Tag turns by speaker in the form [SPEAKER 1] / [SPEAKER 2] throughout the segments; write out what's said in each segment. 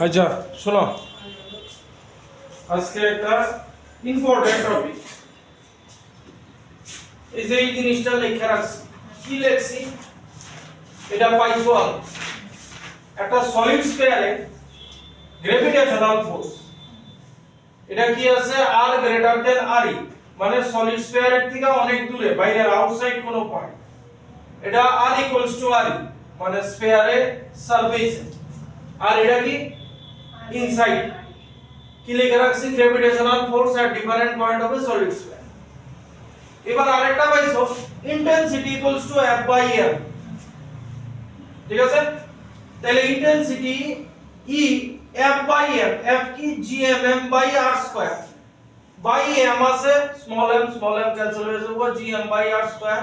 [SPEAKER 1] আচ্ছা শোনো, আজকে একটা ইম্পর্টেন্ট টপিক। এই যে এই জিনিসটা লেখা রাখছি, কি লেখছি এটা পাইছো আমি। একটা সলিড স্ফিয়ারে গ্র্যাভিটেশনাল ফোর্স, এটা কি আছে আর গ্রেটার দেন আর ই, মানে সলিড স্ফিয়ারের থেকে অনেক দূরে, বাইরের আউটসাইড কোনো পয়েন্ট, এটা আর ইকুয়ালস টু আর ই, মানে স্ফিয়ারে সারফেস। আর এটা কি ইনসাইড, কি লেখা রাখছি gravitational force at different point of a solid sphere. এবার আরেকটা পাইছো intensity equals to F by M, ঠিক আছে? তাহলে intensity E F by M, F কি GMM by R square, by M আছে স্মল m ক্যান্সেল হয়ে যাবে, GM বাই R স্কয়ার।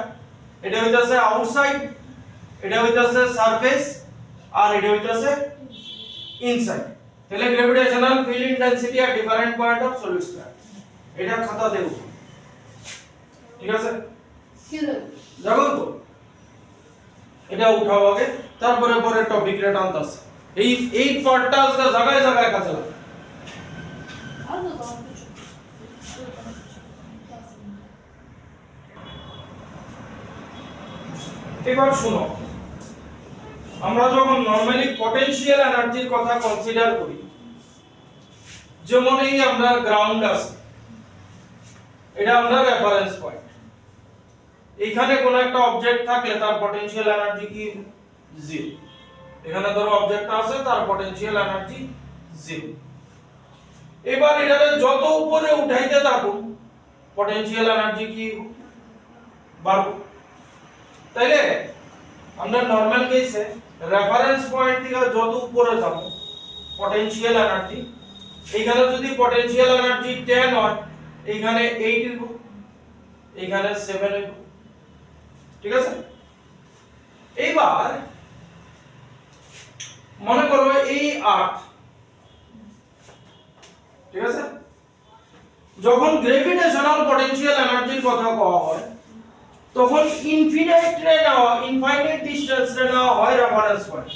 [SPEAKER 1] এটা হইতাছে আউটসাইড, এটা হইতাছে সারফেস, আর এটা হইতাছে ইনসাইড। তাহলে gravitational field intensity at different point of solid sphere, এটা খাতা দেব, ঠিক আছে? যাবো তো, এটা উঠাও আগে, তারপরে পরে টপিক রে টানতাছে। এই পার্টটা আজকে জায়গায় জায়গায় কাজে লাগে। এবার শুনো, আমরা যখন নরমালি পটেনশিয়াল এনার্জির কথা কনসিডার করি, যেমন এই আমরা গ্রাউন্ড আছে, এটা আমরা রেফারেন্স পয়েন্ট। এখানে কোন একটা অবজেক্ট থাকলে তার পটেনশিয়াল এনার্জি কি জিরো। এখানে ধরো অবজেক্ট আছে, তার পটেনশিয়াল এনার্জি জিরো। এবার এটাকে যত উপরে উঠাইতে থাকুন, পটেনশিয়াল এনার্জি কি বাড়বে। তাইলে আমরা নরমাল কেসে রেফারেন্স পয়েন্ট থেকে যত উপরে যাব, পটেনশিয়াল এনার্জি, এইখানে যদি পটেনশিয়াল এনার্জি 10 হয়, এইখানে 8 হইব, এইখানে 7 হইব, ঠিক আছে? এইবার মনে করো এই আর্থ, ঠিক আছে, যখন গ্র্যাভিটেশনাল পটেনশিয়াল এনার্জির কথা কওয়া হয়, তখন ইনফাইনাইট ডিসটেন্স রে নেওয়া হয় রেফারেন্স পয়েন্ট।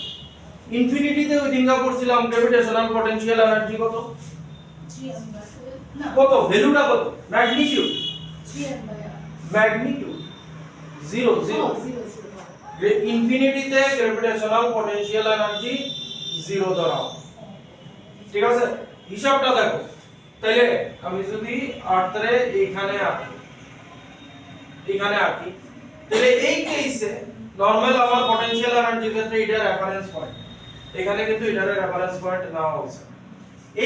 [SPEAKER 1] ইনফিনিটিতে ওই দিনকা করছিলাম গ্র্যাভিটেশনাল পটেনশিয়াল এনার্জি কত, কত ভ্যালুটা কত, ম্যাগনিটিউড, ম্যাগনিটিউড 0 0, ইনফিনিটিতে গ্র্যাভিটেশনাল পটেনশিয়াল এনার্জি 0 ধরা হয়, ঠিক আছে? হিসাবটা দেখো, তাইলে আমি যদি আর্থ রে এখানে আঁকি, এখানে আঁকি, তাহলে এই কেসে নরমাল আমার পটেনশিয়াল এনার্জির ক্ষেত্রে এটা রেফারেন্স পয়েন্ট, এখানে কিন্তু এটা রেফারেন্স পয়েন্ট নাও হইছে।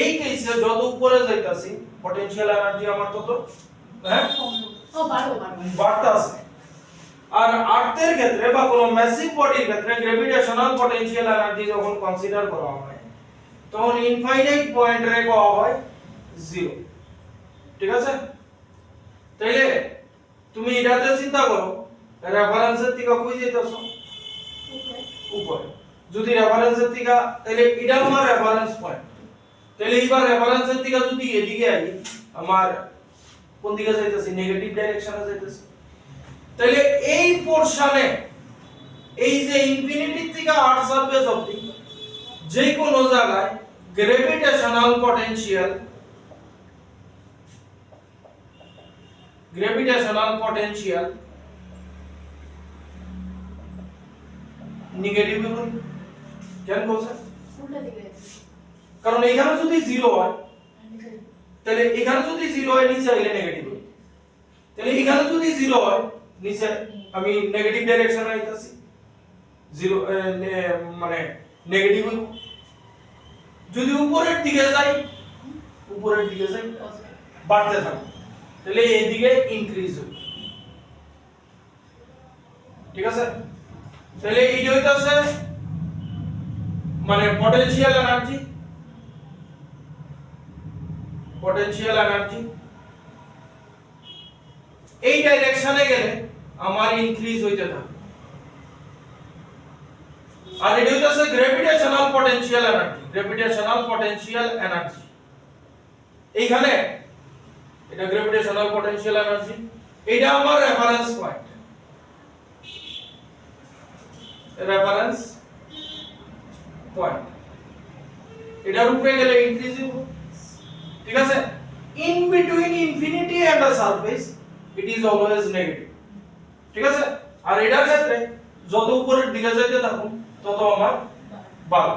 [SPEAKER 1] এই কেসে যত উপরে যাইতাছি, পটেনশিয়াল এনার্জি আমার তত বাড়তাছে। আর আর্থের ক্ষেত্রে বা কোনো ম্যাসিভ বডির ক্ষেত্রে গ্র্যাভিটেশনাল পটেনশিয়াল এনার্জি যখন কনসিডার করা হয়, তখন ইনফাইনাইট পয়েন্ট রে পাওয়া হয় 0, ঠিক আছে? তাইলে তুমি এটাতে চিন্তা করো, রেফারেন্সের থেকে কই যাইতাছো, উপরে। যদি রেফারেন্সের থেকে, তাহলে এটা আমার রেফারেন্স পয়েন্ট। তাহলে এইবার রেফারেন্সের থেকে যদি এদিকে আসি, আমার কোন দিকে যাইতাছি, নেগেটিভ ডাইরেকশনে যাইতাছি। তাহলে এই পোরশনে, এই যে ইনফিনিটি থেকে আর্থ সারফেস অবধি যে কোন জায়গায় গ্র্যাভিটেশনাল পটেনশিয়াল নেগেটিভ হবে। কেন বলছেন? কারণ এখানে যদি 0 হয়, তাহলে এখানে যদি 0 হয়, নিচে আইলে নেগেটিভ হবে। তাহলে এখানে যদি 0 হয়, নিচে আমি নেগেটিভ ডাইরেকশনে আইতাছি, 0 মানে নেগেটিভ হবে। যদি উপরের দিকে যাই, বাড়তে থাকে, তাহলে এইদিকে ইনক্রিজ হবে, ঠিক আছে? তাহলে এই হইতাছে মানে পটেনশিয়াল এনার্জি এই ডাইরেকশনে গেলে আমার ইনক্রিজ হইতে থাকে। আর এটা হইতাছে গ্র্যাভিটেশনাল পটেনশিয়াল এনার্জি, এইখানে এটা গ্র্যাভিটেশনাল পটেনশিয়াল এনার্জি, এটা আমার রেফারেন্স পয়েন্ট। রেফারেন্স পয়েন্ট এটার উপরে গেলে ইনক্রিজ হইব ঠিক আছে in between infinity and a surface it is always negative ঠিক আছে আর এটার ক্ষেত্রে যত উপরের দিকে যাইতে থাকুন তত আমার বাড়বে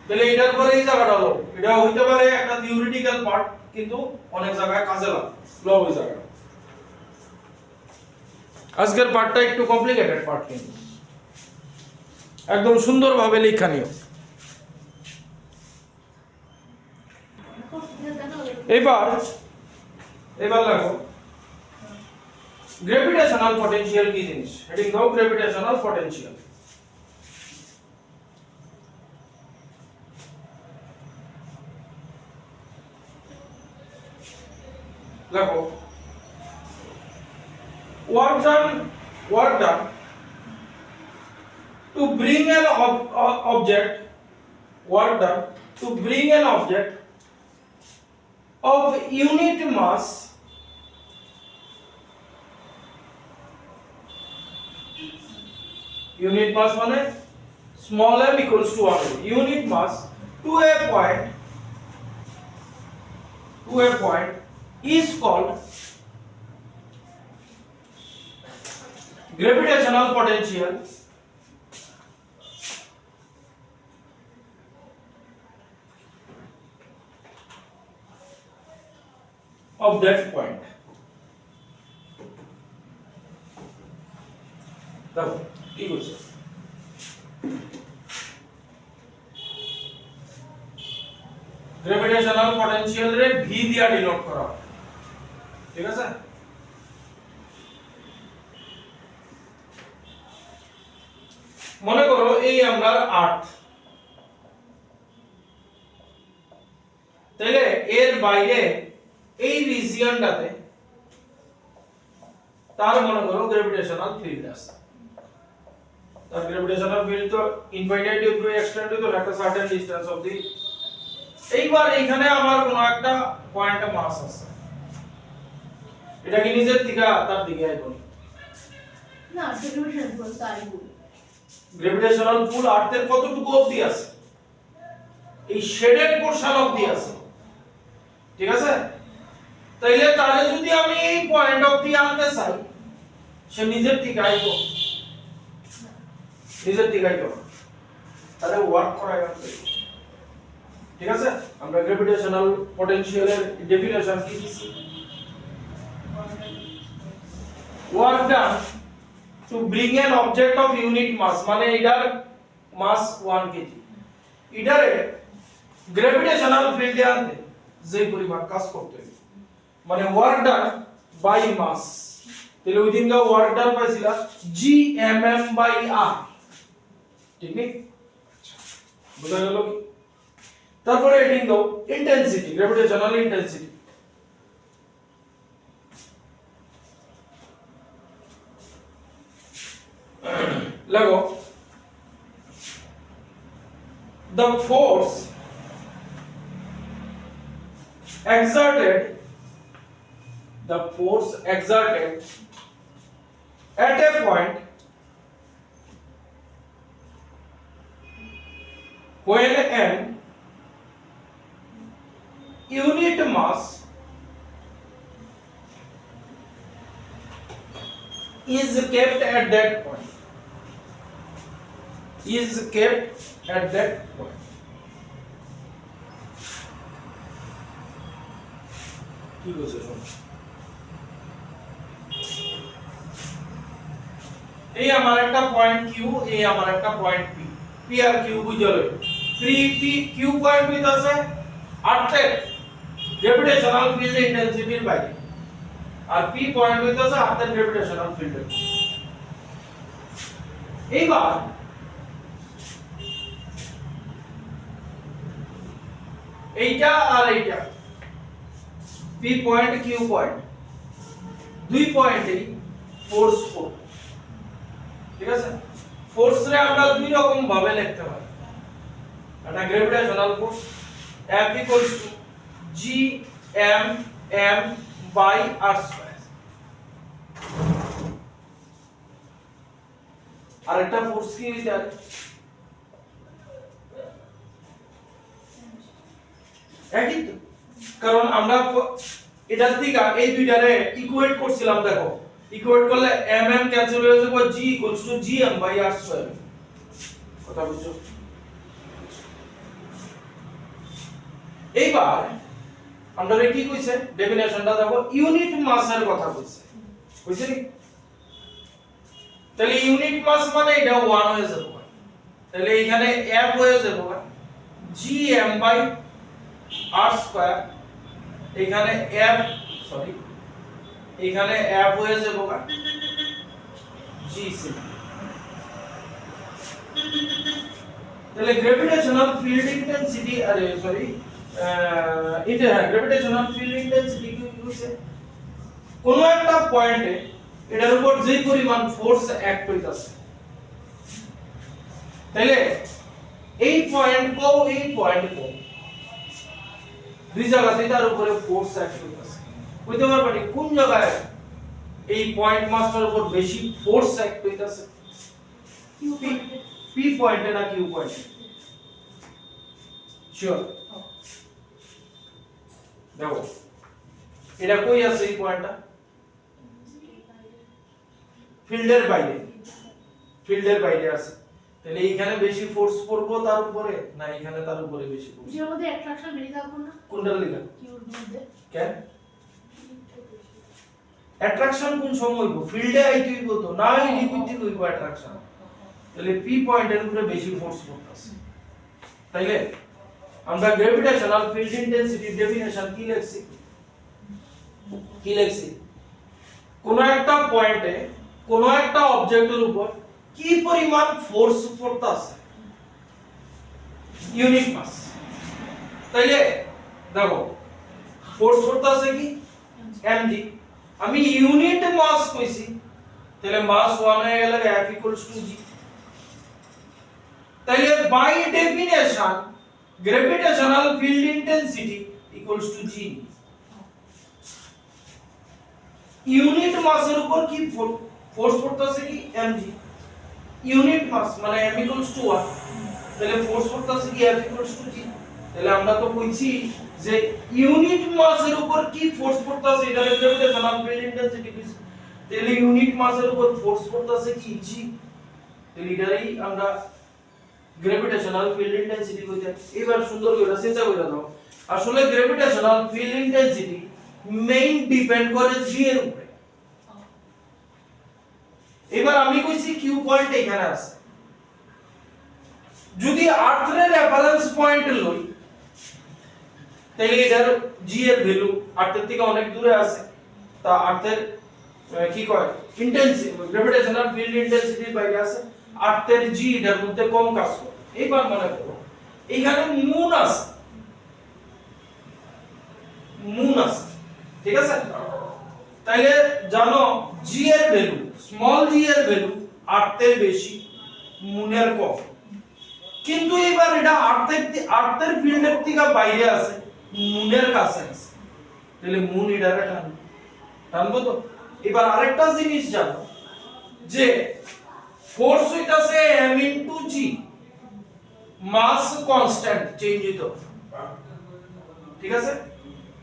[SPEAKER 1] তাহলে এটার পরে এই জায়গাটা হলো এটা হইতে পারে একটা থিওরিটিক্যাল পার্ট কিন্তু অনেক জায়গায় কাজে লাগে ল ওই জায়গাটা আজকের পার্টটা একটু কমপ্লিকেটেড পার্ট কিন্তু একদম সুন্দরভাবে লেখা নিও এবার দেখো গ্র্যাভিটেশনাল পটেনশিয়াল কি জিনিস হেডিং দাও গ্র্যাভিটেশনাল পটেনশিয়াল দেখো work done to bring an object work done to bring an object of unit mass মানে small m equals to 1 unit mass to a point is called gravitational potential of that point দেখো কি করছে gravitational potential রে V দিয়া denote করা হয় ঠিক আছে মনে করো এই আমরা আর্থ তাহলে এর বাইরে এই রিজিয়নটাতে তার মনে করো গ্র্যাভিটেশনাল ফিল্ড আছে তার গ্র্যাভিটেশনাল ফিল্ড তো ইনফাইনাইট টু এক্সটেন্ড টু একটা সার্টেন ডিসটেন্স অবধি এইবার এখানে আমার কোনো একটা পয়েন্টে মাস আছে এটা কি নিজের থেকে তার দিকে আইবো
[SPEAKER 2] না গ্র্যাভিটেশন পুল তাই পুল
[SPEAKER 1] গ্র্যাভিটেশনাল পুল আর্থের কতটুকু অবধি আছে এই শেডেড পোরশন অবধি আছে ঠিক আছে তাহলে যদি আমি এই পয়েন্ট অবধি আনতে চাই সে নিজের থেকে আইবো তাহলে ওয়ার্ক করা লাগবে ঠিক আছে আমরা গ্র্যাভিটেশনাল পটেনশিয়ালের ডেফিনেশন কি দিছি work done to bring an object of unit mass মানে এটার মাস 1 কেজি এটারে গ্র্যাভিটেশনাল ফিল্ডে আনতে যে পরিমাণ কাজ করতে হবে মানে ওয়ার্ক ডান বাই মাস তাহলে ওই দিনটা ওয়ার্ক ডান পাইছিলা gmm/r ঠিক নেই বুঝা গেল কি তারপরে হেডিং দাও ইন্টেনসিটি গ্র্যাভিটেশনাল ইন্টেনসিটি লাগো the force exerted at a point when an unit mass is kept at that point কি বলছো এই আমার একটা পয়েন্ট কিউ এই আমার একটা point P P R Q বুঝলে পি কিউ পয়েন্ট হইতাছে আর্থের গ্র্যাভিটেশনাল ফিল্ড ইন্টেনসিটির বাইরে আর পি পয়েন্ট হইতাছে আর্থের গ্র্যাভিটেশনাল ফিল্ডের এইবার এইটা আর এইটা পি পয়েন্ট কিউ পয়েন্ট দুই পয়েন্টেই ফোর্স 4 ঠিক আছে ফোর্স রে আমরা দুই রকম ভাবে লিখতে পারি একটা gravitational force F equals to G M M by R square আর একটা ফোর্স কি হইছে একই তো, কারণ আমরা এটার থেকে এই দুইটারে ইকুয়েট করছিলাম, দেখো ইকুয়েট করলে mm ক্যান্সেল হয়ে যাবে, g gm r²। কথা বুঝছো? এইবার আমরা কি কইছে ডেফিনেশনটা দেখো, ইউনিট মাসের কথা কইছে, বুঝছেন? তাহলে ইউনিট মাস মানে এটা 1 হয়ে যাবে, তাহলে এখানে f হয়ে যাবে gm r², এখানে এখানে f হয়ে যাবে gc। তাহলে gravitational field intensity, gravitational field intensity কি হইছে, কোন একটা পয়েন্টে এটার উপর যে পরিমাণ ফোর্স অ্যাক্ট হইতাছে, তাইলে এই পয়েন্ট দুই জায়গাতে তার উপরে ফোর্স অ্যাক্ট হইতাছে, বুঝতে পারবেন কোন জায়গায় এই পয়েন্ট মাসটার উপর বেশি ফোর্স অ্যাক্ট হইতাছে, পি পয়েন্টে না কিউ পয়েন্টে? শিওর? দেখো এটা কই আছে এই পয়েন্টটা? ফিল্ডের বাইরে আছে, তাহলে এইখানে বেশি ফোর্স পড়বো তার উপরে না এখানে তার উপরে বেশি ফোর্স?
[SPEAKER 2] এর মধ্যে অ্যাট্রাকশন বেশি থাকবে না?
[SPEAKER 1] কোনটার লিগা?
[SPEAKER 2] কিউর মধ্যে।
[SPEAKER 1] কেন অ্যাট্রাকশন কোন সময় হইব? ফিল্ডে আইতে হইব তো, না এই লিকুইড হইব অ্যাট্রাকশন, তাহলে পি পয়েন্টের উপরে বেশি ফোর্স পড়তাছে। তাইলে আমরা গ্র্যাভিটেশনাল ফিল্ড ইন্টেন্সিটি ডেফিনেশন কি লিখছি? কোন একটা পয়েন্টে কোন একটা অবজেক্টের উপর কি পরিমাণ ফোর্স পড়তাছে, ইউনিট মাস। তাইলে দেখো ফোর্স পড়তাছে কি mg, আমি ইউনিট মাস কইছি, তাহলে মাস 1 হয়ে গেল F = g। তাইলে by definition gravitational field intensity = g। Unit মাসের উপর কি ফোর্স পড়তাছে কি mg, ইউনিট মাস মানে m = 1, তাহলে ফোর্স পড়তাছে কি F = g। তাহলে আমরা তো কইছি যে ইউনিট মাসের উপর কি ফোর্স পড়তাছে এটা গ্র্যাভিটেশনাল ফিল্ড ইন্টেন্সিটি কইছি, তাহলে ইউনিট মাসের উপর ফোর্স পড়তাছে কি g, তাহলে এটাই আমরা গ্র্যাভিটেশনাল ফিল্ড ইন্টেন্সিটি কইতে। এবার সুন্দর করে চিন্তা করে দাও, আসলে gravitational field intensity main depend করে g এর উপরে। এবার আমি কইছি কিউ পয়েন্ট এখানে আছে, যদি আর্থের রেফারেন্স পয়েন্ট লই তাহলে এটার জি এর ভ্যালু আর্থের থেকে অনেক দূরে আছে, তা আর্থের কি কয় ইন্টেন্সিটি গ্র্যাভিটেশনাল ফিল্ড ইন্টেন্সিটির বাইরে আছে, আর্থের জি এটার মধ্যে কম কাজ করে। এইবার মনে করো এখানে মুন আছে, ঠিক আছে? তাইলে জানো জি এর ভ্যালু, স্মল জি এর ভ্যালু আর্থের বেশি, মুনের কম, কিন্তু এবার এটা আর্থের ফিল্ডের থেকে বাইরে আছে, মুনের কাছে আছে, তাহলে মুন এটারে টানবো তো। এবার আরেকটা জিনিস জানো যে ফোর্স হইতাছে m * g, মাস কনস্ট্যান্ট চেঞ্জ হইতো, ঠিক আছে?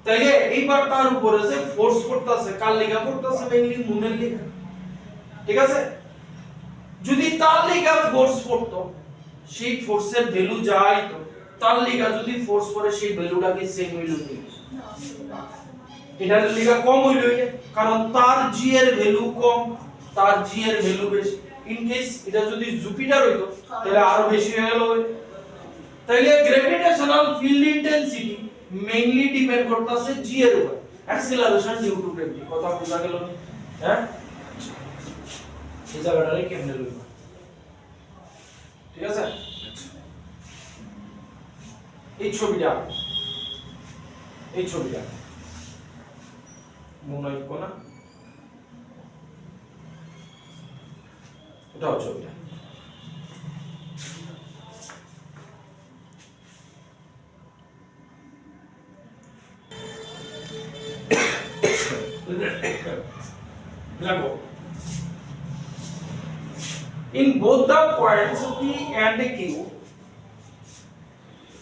[SPEAKER 1] তাইলে এইবার তার উপরে যে ফোর্স পড়তাছে কার লাগা পড়তাছে? মেইনলি মুনের লাগা, ঠিক আছে? যদি তার লাগা ফোর্স পড়তো সেই ফোর্সের ভ্যালু যা হইতো তার লাগা যদি ফোর্স পড়ে সেই ভ্যালুটা কি সেম হইলো কি? এটার লাগা কম হইলো, কারণ তার জি এর ভ্যালু কম, তার জি এর ভ্যালু বেশি। ইন কেস এটা যদি জুপিটার হইতো তাহলে আরো বেশি হয়ে গেল। তাইলে gravitational field intensity mainly depend করতেছে জি এর উপর, অ্যাক্সিলারেশন ডিউ টু গ্র্যাভিটি। কথা বুঝা গেল? হ্যাঁ, এই জায়গাটারে কেমনে লইব, ঠিক আছে? এই ছবিটা মনে হয় কোনা, এটাও ছবিটা। In both the points P and Q,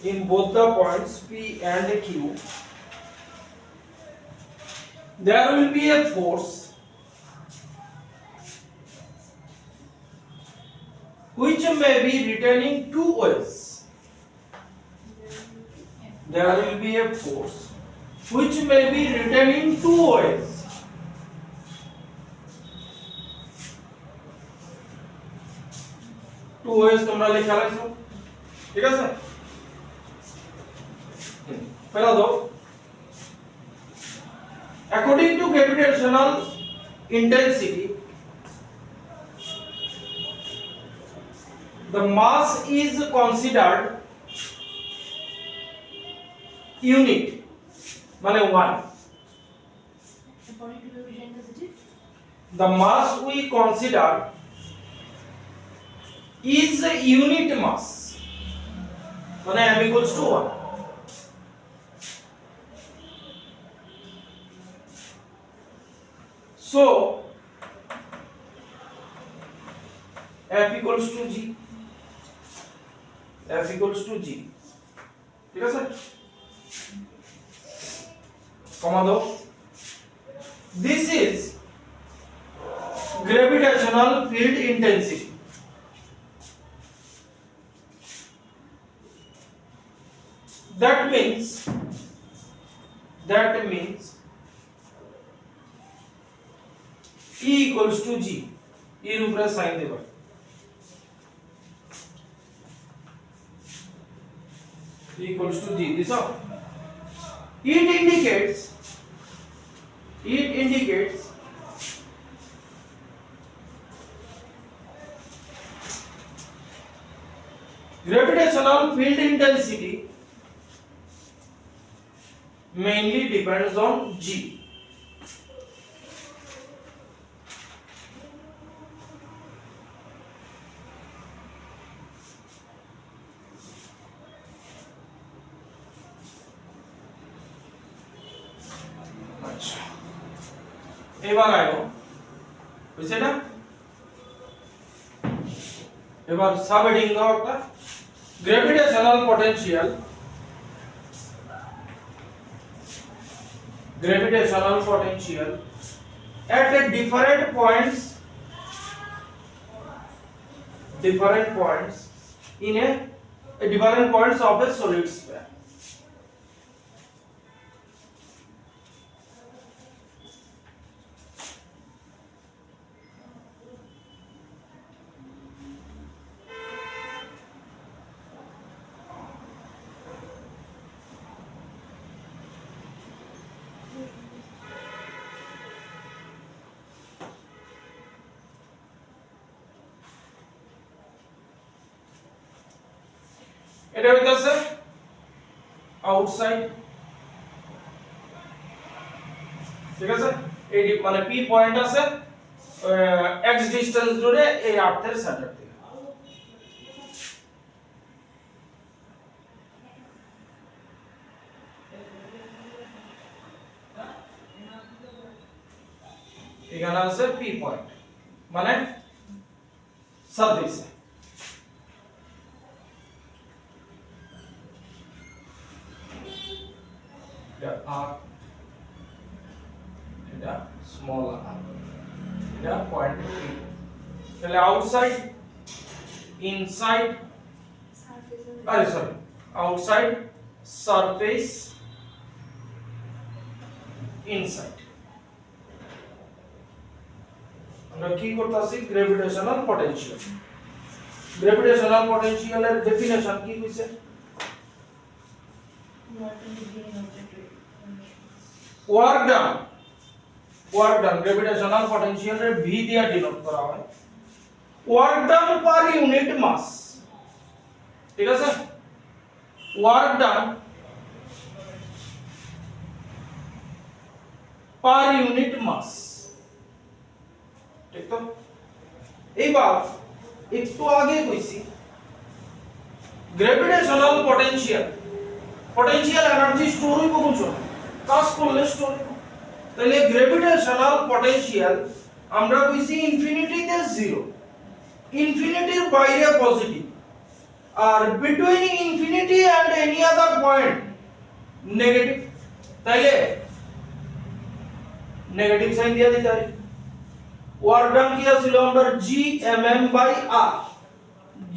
[SPEAKER 1] in both the points P and Q, there will be a force which may be written in two ways. There will be a force which may be written in two ways. Two ways তোমরা লেখা লাইছো, ঠিক আছে? पहला दो, according to gravitational intensity, the mass is considered unit, মানে 1.
[SPEAKER 2] According to gravitational intensity,
[SPEAKER 1] The mass we consider is a unit mass, মানে m equals to 1. So F equals to G, F equals to G, ঠিক আছে? কমা দাও। This is gravitational field intensity. That means E equals to G, এর উপরে sign দেব, E equals to G. This all. It indicates gravitational field intensity mainly depends on G. এবার আয়ো বুঝছে না, এবার সাবহেডিং দাও একটা, gravitational potential at different points in a different points of a solid sphere. এটা হইতাছে আউটসাইড, ঠিক আছে? এই মানে পি পয়েন্ট আছে এক্স ডিসটেন্স ধরে এই আর্থের সেন্টার থেকে, এখানে আছে পি পয়েন্ট মানে সারফেসে। R, এটা small r, এটা point P, তাহলে outside, inside, outside, surface, inside. আমরা কি করতেছি? Gravitational potential. গ্র্যাভিটেশনাল পটেনশিয়ালের ডেফিনেশন কি হইছে? work done gravitational potential এর v দিয়া ডিনোট করা হয়, work done per unit mass, ঠিক আছে? work done per unit mass, ঠিক তো? এইবার একটু আগে কইছি গ্র্যাভিটেশনাল পটেনশিয়াল এনার্জি স্টোর হইব কোন সময়? কাজ করলে স্টোর হইব। তাহলে গ্র্যাভিটেশনাল পটেনশিয়াল আমরা কইছি ইনফিনিটিতে 0, ইনফিনিটির বাইরে পজিটিভ আর between infinity and any other point negative, তাইলে নেগেটিভ সাইন দিয়ে দিতে হয়। ওয়ার্ক ডান কি ছিল আমরা G M M by R,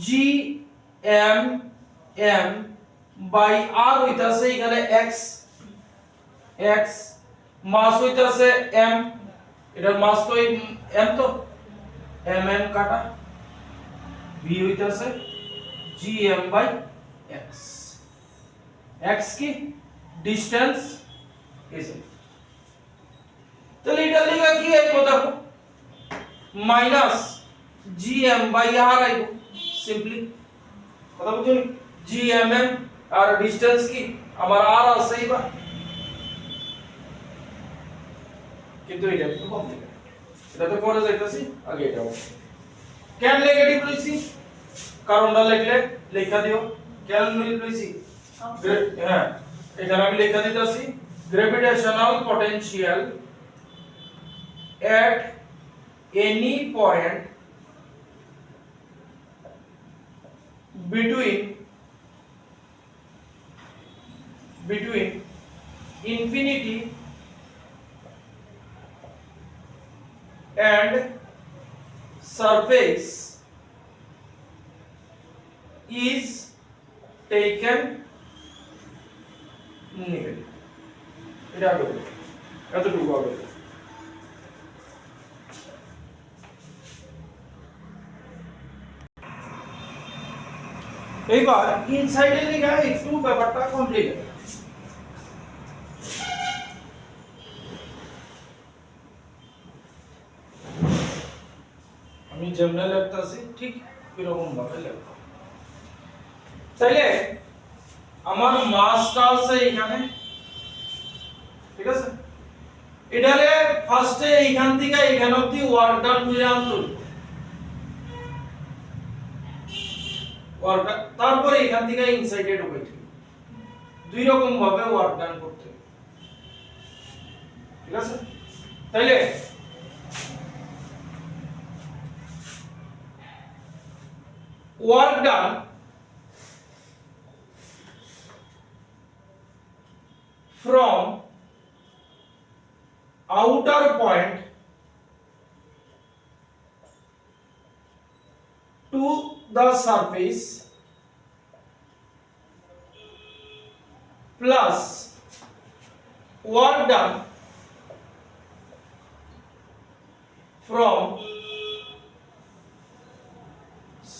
[SPEAKER 1] G M M by R হইতাছে এখানে এক্স, এক্স মাস হইতাছে এম, এটার মাস তো এম, তো এম এম কাটা, ভি হইতাছে G M by X, X কি ডিসটেন্স এসে, তাহলে এটা লিখা কি আইবো দেখো minus G M by R আইবো সিম্পলি, কথা বুঝছো? G M M R distance কি আমার আর আছে বা, কিন্তু এটা একটু কম দিবে, এটা তো পরে যাইতাছি, আগে এটা কেন নেগেটিভ লইছি কারণটা লিখলে লেখা দিও, কেন লইছি হ্যাঁ এখানে আমি লেখা দিতাছি gravitational potential at any point between infinity and surface is taken negative, এটা হবে এতটুকু হবে। এইবার ইনসাইডে লেখা একটু ব্যাপারটা কমপ্লিকেটেড, আমি যেমন লিখতাছি ঠিক এরকম ভাবে লিখব। তাইলে আমার মাসটা আছে এখানে, ঠিক আছে, এটারে ফার্স্টে এইখান থেকে এইখান অবধি ওয়ার্ক ডান করে আনতো, ওয়ার্ক তারপরে এখান থেকে ইনসাইডে ঢুকাইতে, দুই রকম ভাবে ওয়ার্ক ডান করতে, ঠিক আছে। তাইলে work done from outer point to the surface plus work done from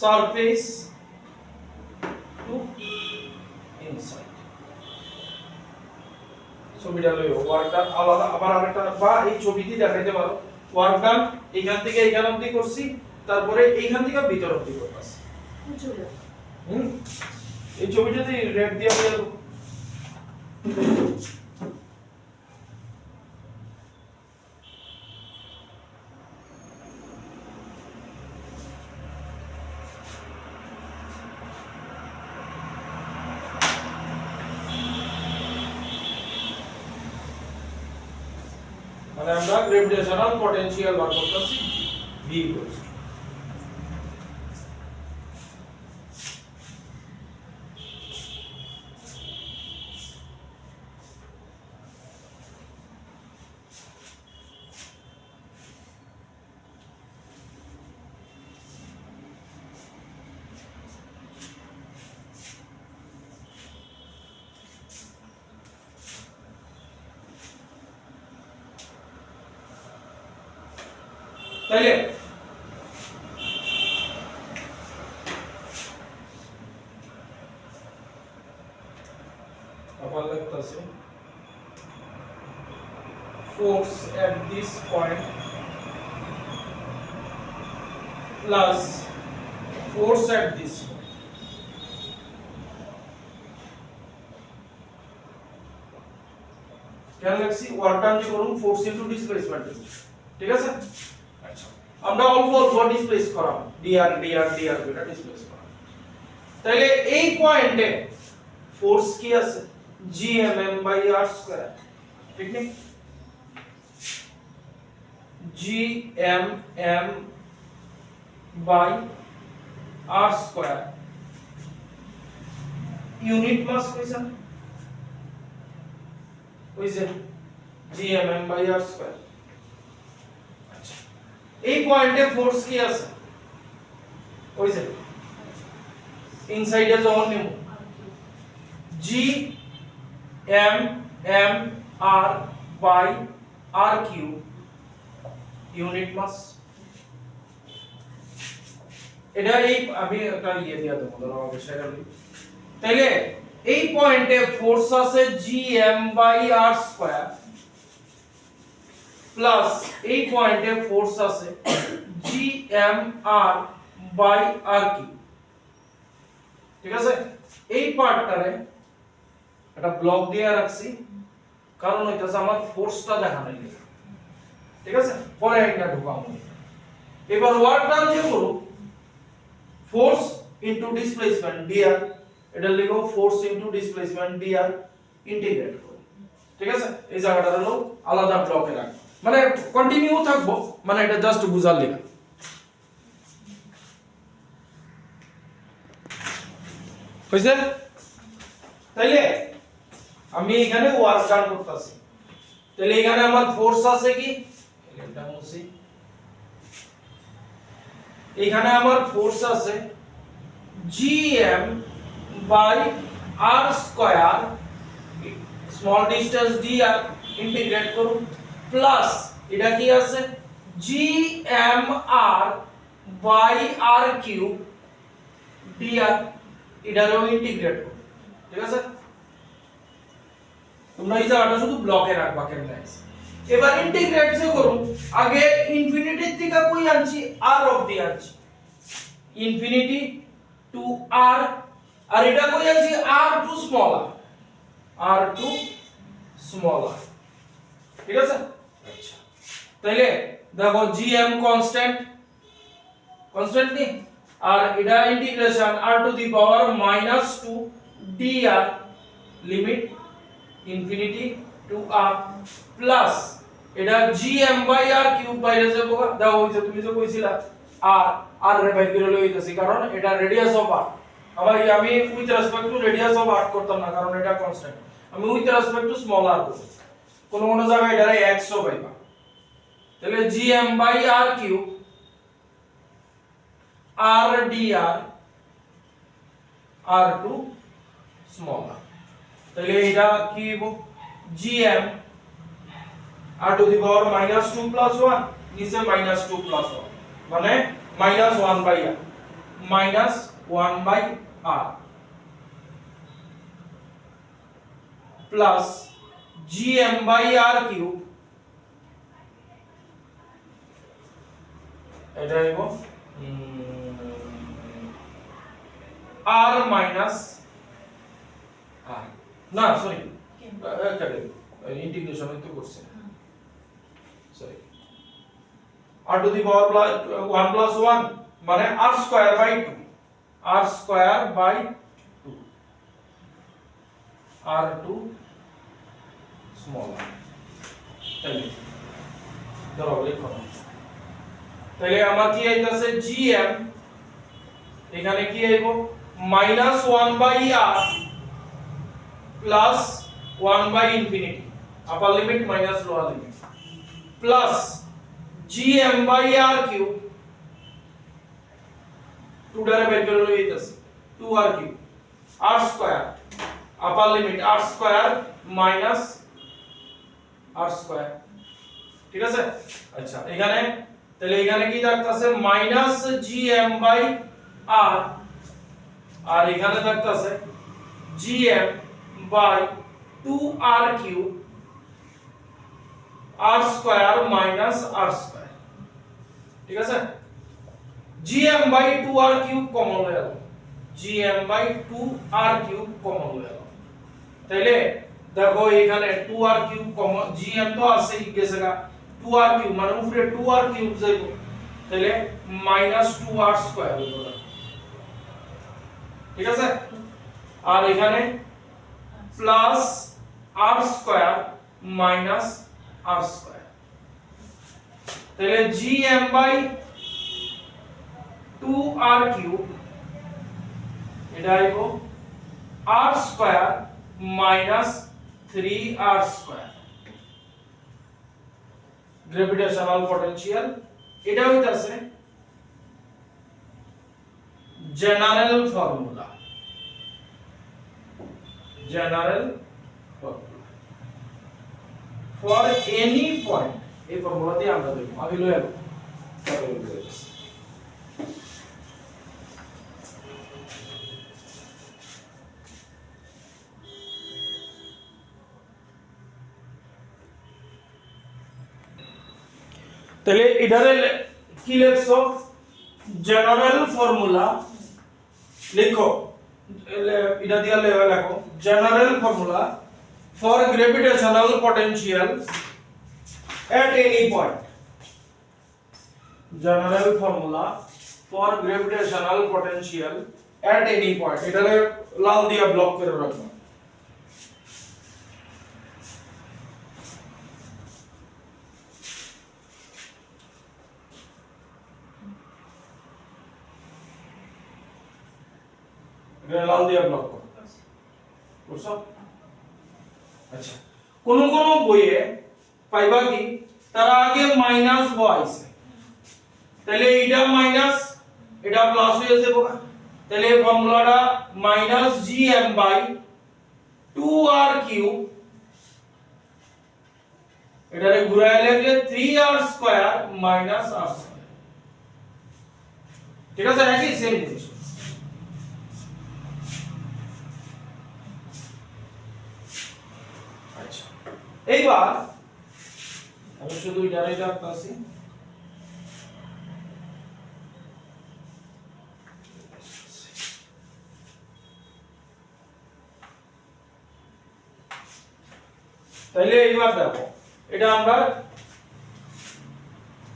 [SPEAKER 1] surface to inside, ছবিটা লইও ওয়ার্ক ডান আলাদা, আবার আরেকটা বা এই ছবিটি দেখাইতে পারো, ওয়ার্ক ডান এখান থেকে এইখান অবধি করছি, তারপরে এইখান থেকে ভিতর অবধি করতেছি, এই ছবিটাতে রেড দিয়ে দেব। মানে আমরা গ্র্যাভিটেশনাল পটেনশিয়াল বার করতেছি V equals to তাইলে আবার লিখতেছি force at this point plus force at this point, কেন লিখছি ওয়ার্ক ডান যে করুন ফোর্স ইনটু ডিসপ্লেসমেন্ট, ঠিক আছে। আচ্ছা আমরা অল্প অল্প ডিসপ্লেস করাম dr dr dr এটা ডিসপ্লেস করাম, তাহলে এই পয়েন্টে ফোর্স কি আছে gmm বাই r স্কয়ার, ঠিক নেই, gmm by r square unit mass কইছে কইছে gmm/r²। আচ্ছা এই পয়েন্টে ফোর্স কি আছে কইছে ইনসাইডে যখন নিব gmm/r/r³ ইউনিট মাস। এটা এই আমি একটা দিয়া দেব ধরো বিষয়টা বলি তাইলে এই পয়েন্টে ফোর্স আছে gm/r² প্লাস এই পয়েন্টে ফোর্স আছে gmr/r³ ঠিক আছে এই পার্টটারে একটা ব্লক দিয়ে রাখছি কারণ হইতাছে আমার ফোর্সটা দেখানো লাগে ঠিক আছে পরে একটা ঢোকাবো। এবার ওয়ার্ক ডান যে করব ফোর্স ইনটু ডিসপ্লেসমেন্ট dr এটা লিখো force into displacement dr integrate করো ঠিক আছে এই জায়গাটা হলো আলাদা ব্লকে রাখ মানে কন্টিনিউ থাকবো মানে এটা জাস্ট বুঝার লেখা হইছে তাইলে আমি এখানে ওয়ার্ক ডান করতেছি তাহলে এখানে আমার ফোর্স আছে কি এটা মুছি এখানে আমার ফোর্স আছে gm/r² small distance dr integrate করুন প্লাস এটা কি আছে gmr/r³ dr এটারও ইন্টিগ্রেট করুন ঠিক আছে তোমরা এই জায়গাটা শুধু ব্লকে রাখবা কেমনে আছে এবার ইন্টিগ্রেট যে করুন আগে ইনফিনিটি থেকে কই আনছি r অবধি আনছি ইনফিনিটি টু r আর এটা কই আনছি r to small r to small r ঠিক আছে আচ্ছা তাইলে দেখো gm কনস্ট্যান্ট কনস্ট্যান্ট নি আর এটা integration r to the power -2 dr limit infinity two r plus এটা gm/r³ বাইরে যাবো দাও হইছে তুমি যে কইছিলা r রে বাইরে করে লইতেছি কারণ এটা রেডিয়াস অফ r আবার আমি with respect to radius of r করতাম না কারণ এটা কনস্ট্যান্ট আমি with respect to small r করব কোন জায়গায় এটারে x ও পাইবা তাহলে gm/r³ r dr r to small r তাহলে এটা কি হইব gm r to the power -2 plus 1 নিচে -2 প্লাস 1 মানে -1/r -1/r প্লাস gm/r³ এটা হইব r মাইনাস r না সরি কাটে ইন্টিগ্রেশন হইতে করছে sorry r to the power 1 plus 1 মানে r² 2 r2 স্মল r তাইলে ধরো লিখো তাইলে আমার কি আইতাছে gm এখানে কি আইবো -1/r প্লাস 1/∞ আপার limit minus lower limit plus gm/r³ 2 দ্বারা বের করে লইতেছে 2r³ r² আপার লিমিট r² মাইনাস r² ঠিক আছে আচ্ছা এখানে তাহলে এখানে কি থাকতেছে -gm/r আর এখানে থাকতেছে gm/2r³ r² মাইনাস r² ঠিক আছে gm/2r³ কমন হয়ে গেল gm/2r³ কমন হয়ে গেল তাইলে দেখো এখানে 2r³ কমন gm তো আছে গেছে গা 2r³ মানে উপরে 2r³ যাইব তাহলে -2r² হলো ঠিক আছে আর এখানে প্লাস r² মাইনাস r² তাহলে gm/2r³ এটা আইবো r square minus 3r square gravitational potential এটা হইতাছে general formula for any point এই ফর্মুলা দিয়ে আমরা দেখব আমি লয়ে যাব তাহলে এটারে কি লিখছো জেনারেল ফর্মুলা লিখো এটা দিয়া লেখো general formula for gravitational potential at any point general formula for gravitational potential at any point এটারে লাল দিয়া ব্লক করে রাখো এটা লাল দিয়া ব্লক করো বুঝছো আচ্ছা কোন কোন বইয়ে পাইবা কি তার আগে মাইনাস বসাইছে তাহলে এটা মাইনাস এটা প্লাস হয়ে যাবে তাহলে এই ফর্মুলাটা minus gm by 2r cube এটারে ঘুরায় লিখলে 3r square minus r square ঠিক আছে একই সেম জিনিস আচ্ছা এইবার আমি শুধু এটাই রাখতাছি তাহলে এইবার দেখো এটা আমরা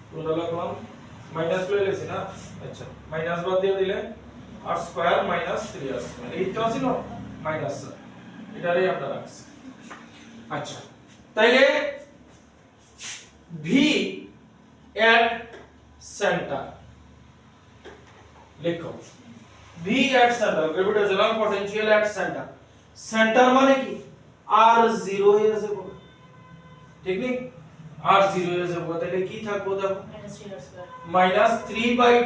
[SPEAKER 1] কোনটা লিখলাম মাইনাস লয়ে লেছি না আচ্ছা মাইনাস বাদ দিয়ে দিলে r square minus 3r square এইটা ছিল মাইনাস এটারই আমরা রাখছি আচ্ছা তাইলে V at center লিখো V at center gravitational potential at center center মানে কি r0 হয়ে যাবে ঠিক নেই r0 হয়ে যাবে তাহলে কি থাকবে দেখো -3/2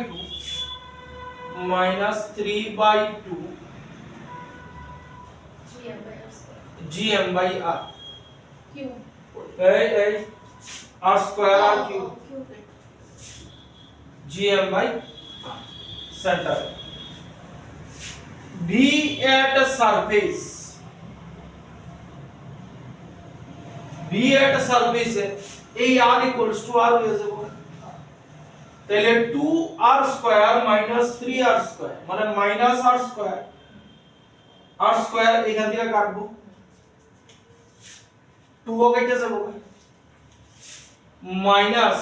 [SPEAKER 1] gm by r
[SPEAKER 2] q
[SPEAKER 1] এই r square r cube gm by r center v at surface এই r equals to r হয়ে যাবে তাহলে 2r square minus 3r square মানে minus r square এখান থেকে কাটবো 2 ও কেটে যাবে minus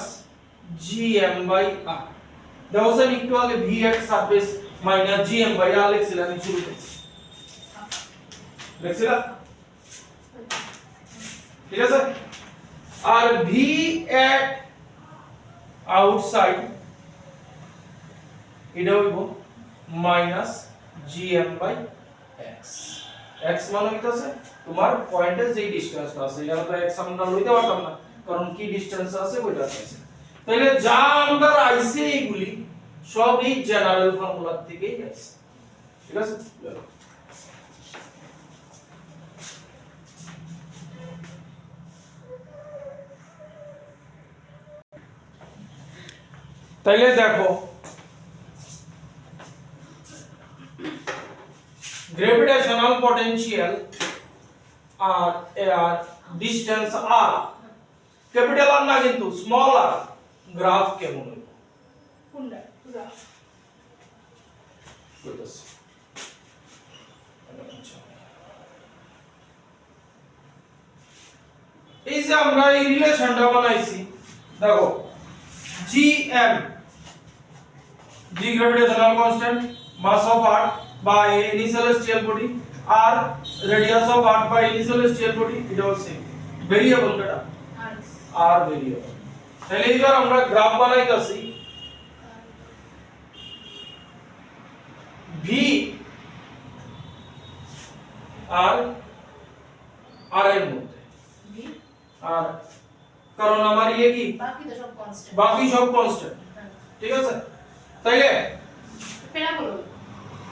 [SPEAKER 1] gm by r there was an equal v at surface minus gm by r লিখছিলাম আমি শুরুতে লিখছিলাম ঠিক আছে আর v at outside এটা হইব minus gm by x x মানে হইতাছে তোমার পয়েন্টের যে ডিসটেন্সটা আছে এটা তো x আমরা লইতে পারতাম না কারণ কি ডিসটেন্স আছে ওইটা আছে তাহলে যা আমরা আইছে এইগুলি সব এই জেনারেল ফর্মুলা থেকেই আসছে ঠিক আছে তাইলে দেখো gravitational potential আর distance r ক্যাপিটাল আর না কিন্তু স্মল r গ্রাফ কেমন হইব
[SPEAKER 2] কোনটা গ্রাফ
[SPEAKER 1] কইতাছি এই যে আমরা এই রিলেশনটা বানাইছি দেখো gm g gravitational constant mass of earth by initial celestial body r radius of earth by initial celestial body it was same variable data r variable তাহলে এবার আমরা গ্রাফ বানাইতাছি v আর আর এর মধ্যে
[SPEAKER 2] বি
[SPEAKER 1] আর কারণ আমার ইয়ে কি
[SPEAKER 2] বাকি তো সব কনস্ট্যান্ট
[SPEAKER 1] বাকি সব কনস্ট্যান্ট ঠিক আছে তাইলে
[SPEAKER 2] প্যারাবোলা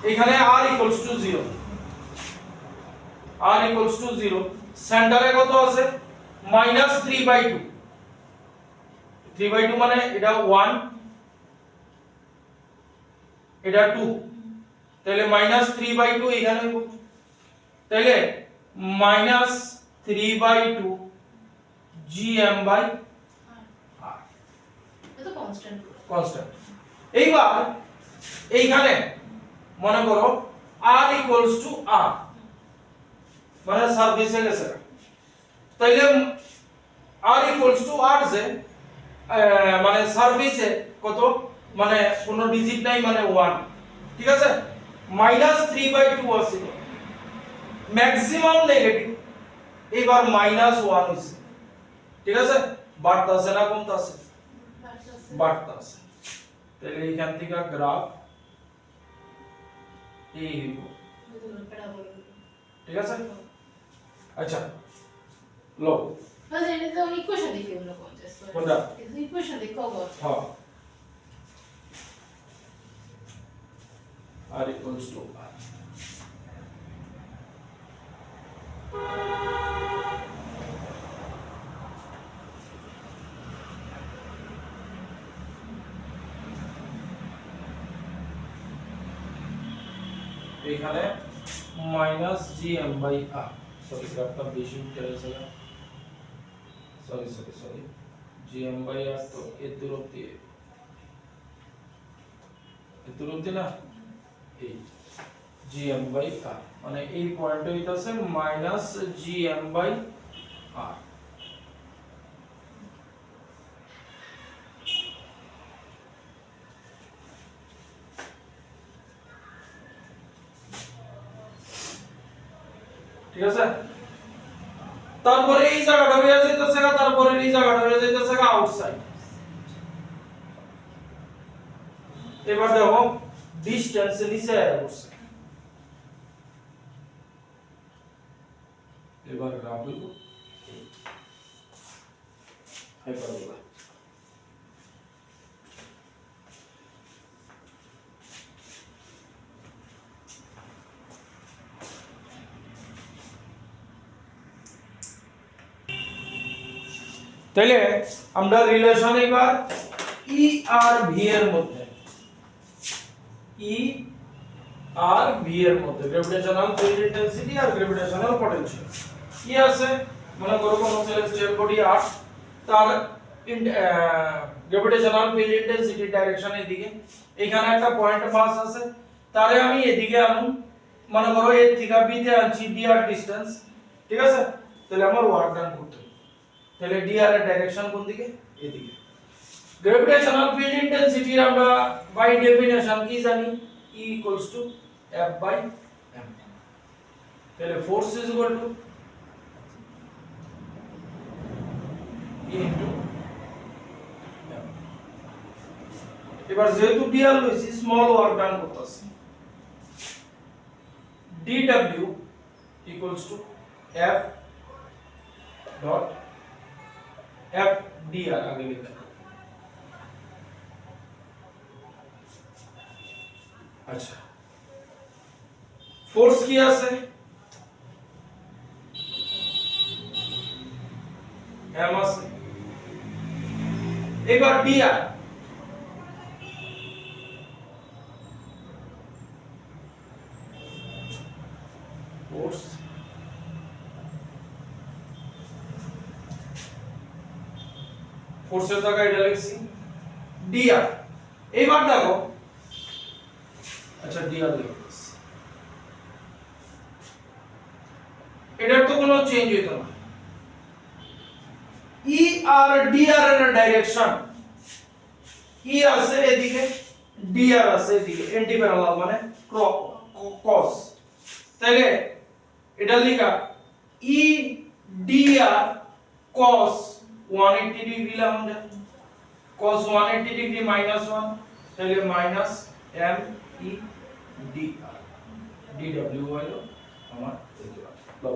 [SPEAKER 1] এখানে r equals to 0 r equals to 0 সেন্টারে কত আছে -3/2 3/2 মানে এটা 1 এটা 2 তাহলে -3/2 এখানে হইব তাহলে -3/2 gm/r
[SPEAKER 2] এটা তো কনস্ট্যান্ট
[SPEAKER 1] কনস্ট্যান্ট এইবার এইখানে মনে করো r equals to r মানে সারফেসে গেছে তাইলে r equals to r যে মানে সারফেসে কত মানে কোনো ডিজিট নাই মানে 1 ঠিক আছে -3/2 আছে ম্যাক্সিমাম নেগেটিভ এবার -1 হইছে ঠিক আছে বাড়তাছে না কমতাছে বাড়তাছে তাহলে এখান থেকে গ্রাফ এই হইব
[SPEAKER 2] প্যারাবোলা
[SPEAKER 1] ঠিক আছে আচ্ছা লো
[SPEAKER 2] আচ্ছা এটা তো ইকুয়েশন দেখে আমরা কনসেপ্ট
[SPEAKER 1] কোনটা
[SPEAKER 2] এটা ইকুয়েশন দেখো গো
[SPEAKER 1] হ্যাঁ r equals to r এখানে -gm/r সরি গ্রাফটা বেশি উঠে গেছে সরি gm/r তো এর দূরত্বে না এই gm/r মানে এই পয়েন্টটা হইতাছে -gm/r ঠিক আছে তারপরে এই জায়গাটা হয়ে যাইতেছে তারপরে এই জায়গাটা হয়ে যাইতেছে আউটসাইড এবার দেখো ডিসটেন্স নিচে আয়া পড়ছে এবার গ্রাফ হইব হাইপারবোলা তাহলে আমরা রিলেশন এবার ই আর ভি এর মধ্যে ই আর ভি এর মধ্যে গ্র্যাভিটেশনাল ফিল্ড ইন্টেন্সিটি আর গ্র্যাভিটেশনাল পটেনশিয়াল কি আছে মনে করো কোন সেলেস্টিয়াল বডি 8 তার গ্র্যাভিটেশনাল ফিল্ড ইন্টেন্সিটি ডাইরেকশন এদিকে এখানে একটা পয়েন্ট মাস আছে তারে আমি এদিকে আনু মনে করো এর থেকে বি তে আনছি dr ডিসটেন্স ঠিক আছে তাহলে আমার ওয়ার্ক ডান করতে হবে তাহলে dr এর ডাইরেকশন কোন দিকে এদিকে গ্র্যাভিটেশনাল ফিল্ড ইন্টেন্সিটি আমরা বাই ডেফিনিশন কি জানি E equals to F by m তাহলে force is equal to E into m এবার যেহেতু dr লইছি স্মল ওয়ার্ক ডান করতেছি dw equals to F dot F dr আগে লিখা আচ্ছা ফোর্স কি আছে m আছে এবার dr ফোর্স ফোর্সের জায়গায় এটা লিখছি dr এবার দেখো আচ্ছা dr লিখছি এটার তো কোনো চেঞ্জ হইতো না ই আর dr এর ডাইরেকশন ই আছে এদিকে dr আছে এদিকে অ্যান্টি প্যারালাল মানে cos তাহলে এটা লেখা ই dr cos 180 ডিগ্রি লাগাম যায় cos 180 ডিগ্রি -1 তাহলে minus m e dr dw হলো আমার लो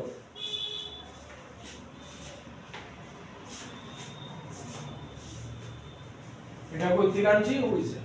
[SPEAKER 1] এটা কই থেকে আনছি হইছে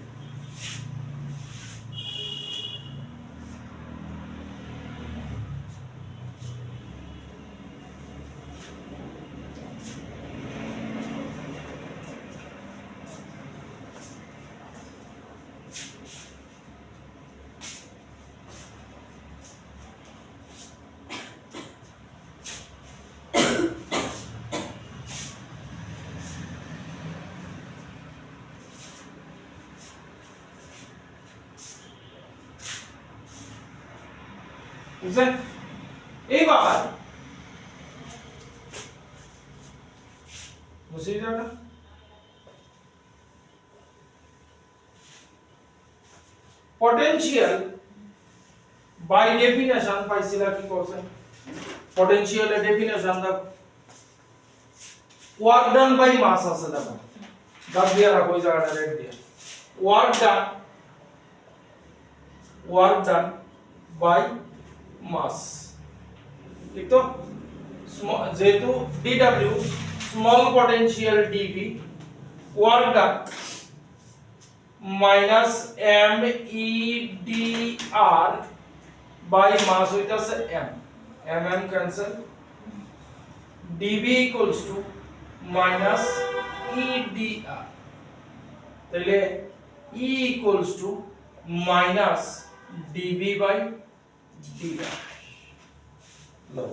[SPEAKER 1] বুঝছেন এইবার বুঝে যাবে potential by definition পাইছিলা কি করছেন potential এর definition the work done by mass আছে দেখো দাব দিয়া রাখো ওই জায়গাটা রেড দিয়া work done by mass ঠিক তো যেহেতু dw small potential dv work done minus MEDR by mass হইতাছে m cancel dv equals to minus EDR তাহলে E equals to minus dv by dr লো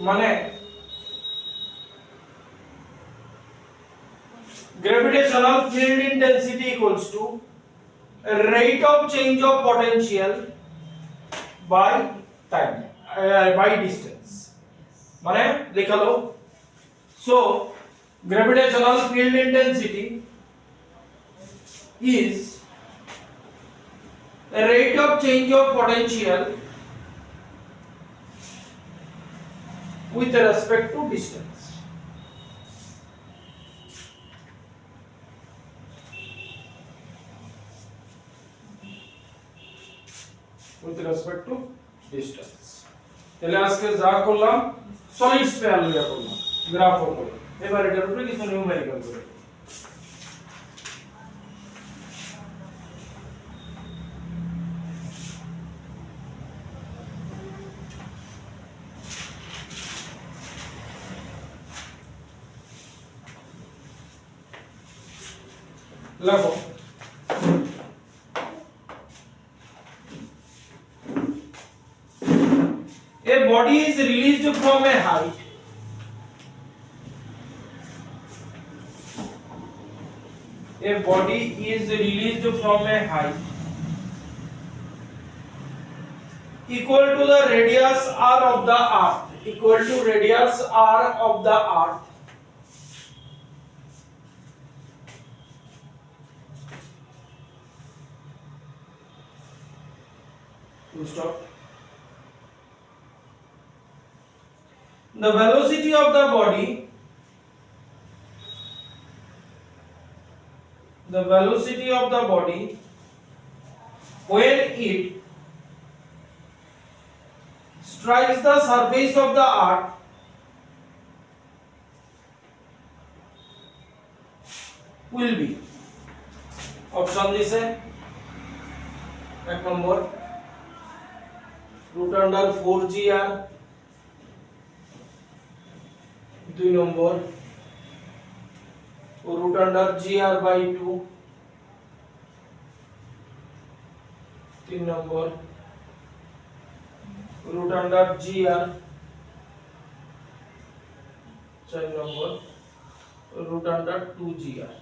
[SPEAKER 1] মানে gravitational field intensity equals to rate of change of potential by time by distance মানে লেখা লো so gravitational field intensity is a rate of change of potential with respect to distance with respect to distance তাহলে আজকে যা করলাম solid spare লইয়া করলাম graph করলাম এবার এটার উপরে কিছু নিউমেরিক্যাল করে লেখো a body is released from a height equal to the radius r of the earth full stop the velocity of the body when it strikes the surface of the earth will be option দিছে এক নম্বর root under 4gr 2 number root under gr by 2 3 number root under gr 4 number root under 2gr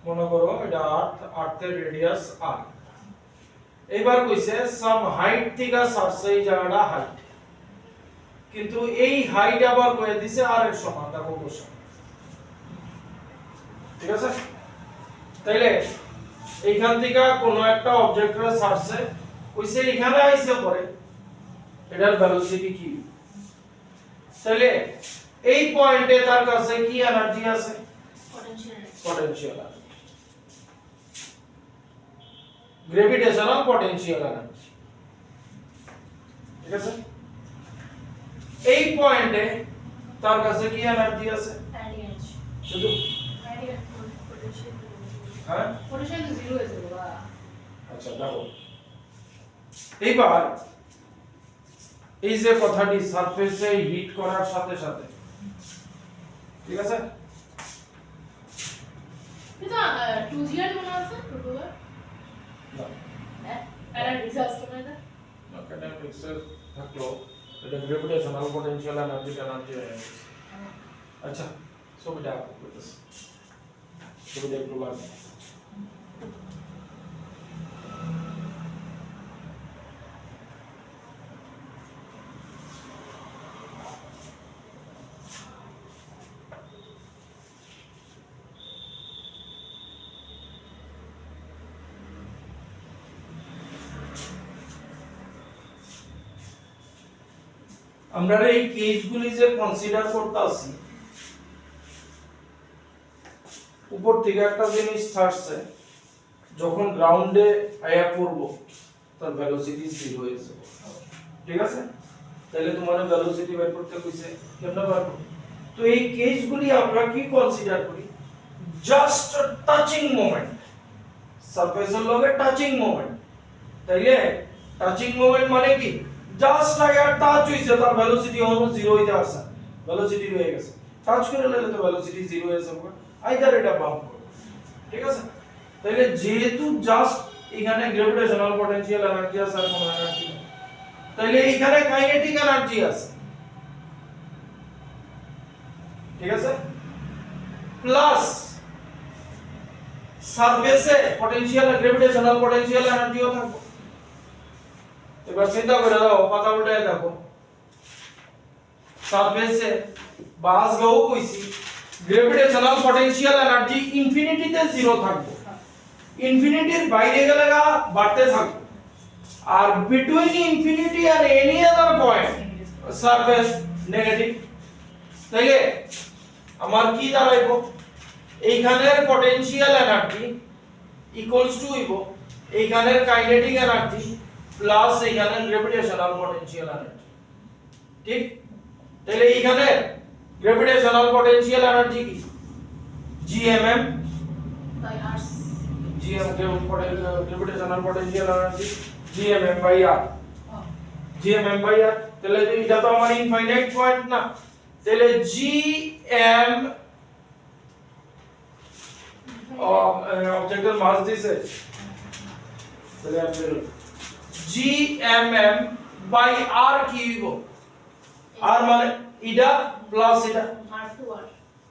[SPEAKER 1] মনে করো এটা আর্থের radius r। এবার কইছে সাম height থেকে সারছে এই জায়গাটা হাইট, কিন্তু এই হাইট আবার কয়ে দিছে r এর সমান, দেখো কোশ্চেন। ঠিক আছে, তাইলে এইখান থেকে কোন একটা অবজেক্টের সারছে কইছে এখানে আইছে পরে এটার ভেলোসিটি কি। তাহলে এই পয়েন্টে তার কাছে কি এনার্জি আছে? Potential energy, gravitational potential energy. ঠিক আছে, এই পয়েন্টে তার কাছে কি এনার্জি আছে? শুধু হ্যাঁ, আচ্ছা দেখো এইবার এই যে কথাটি সারফেসে হিট করার সাথে সাথে, ঠিক আছে,
[SPEAKER 2] এটা 2G এর মনে আছে টোটাল
[SPEAKER 1] না
[SPEAKER 2] ডিজাস্টার না
[SPEAKER 1] একাডেমিক্সের থাকলো এটা গ্র্যাভিটেশনাল পটেনশিয়াল এনার্জি হয়ে গেছে। আচ্ছা ছবিটা করতেছি, ছবিটা একটু লাগবে। আমরা এই কেসগুলি যে কনসিডার করতেছি, উপর থেকে একটা জিনিস ছাড়ছে, যখন গ্রাউন্ডে আয়া পড়ব তার ভেলোসিটি 0 হয়ে যাবে। ঠিক আছে, তাহলে তোমার ভেলোসিটি বের করতে কইছে, কেমনে পারবো? তো এই কেসগুলি আমরা কি কনসিডার করি? জাস্ট টাচিং মোমেন্ট, সারফেসের লগে টাচিং মোমেন্ট। তাইলে টাচিং মোমেন্ট মানে কি? জাস্ট আইয়ার টাচ হইছে, তার ভেলোসিটি হলো 0 হইতে আসছে, ভেলোসিটি রয়ে গেছে। টাচ করে নিলে তো ভেলোসিটি 0 হয়ে যাবে, আইদার এটা বাম্প করবে। ঠিক আছে, তাহলে যেহেতু জাস্ট এখানে গ্র্যাভিটেশনাল পটেনশিয়াল এনার্জি আছে আর কোনো এনার্জি নেই, তাহলে এখানে কাইনেটিক এনার্জি আছে। ঠিক আছে, প্লাস সারফেসে পটেনশিয়াল আর গ্র্যাভিটেশনাল পটেনশিয়াল এনার্জিও থাকবে। এবার চিন্তা করে দাও, পাতা উল্টায় দেখো, সারফেসে বাস গাও কইছি গ্র্যাভিটেশনাল পটেনশিয়াল এনার্জি ইনফিনিটিতে 0 থাকবে, ইনফিনিটির বাইরে গেলে বাড়তে থাকবে, আর বিটুইন ইনফিনিটি আর any other point surface negative. তাইলে আমার কি দাঁড়াইবো? এইখানের পটেনশিয়াল এনার্জি ইকুয়ালস টু হইব এইখানের কাইনেটিক এনার্জি প্লাস এইখানের গ্র্যাভিটেশনাল পটেনশিয়াল এনার্জি। ঠিক, তাহলে এইখানে গ্র্যাভিটেশনাল পটেনশিয়াল এনার্জি কি? gmm
[SPEAKER 2] by r
[SPEAKER 1] gravitational potential energy gmm by r, gmm by r। তাহলে এটা তো আমার ইনফাইনাইট পয়েন্ট না, তাহলে gm অবজেক্টের মাস দিছে, তাহলে আমরা gmm বাই r কি হইব? r মানে এটা প্লাস এটা,
[SPEAKER 2] r to r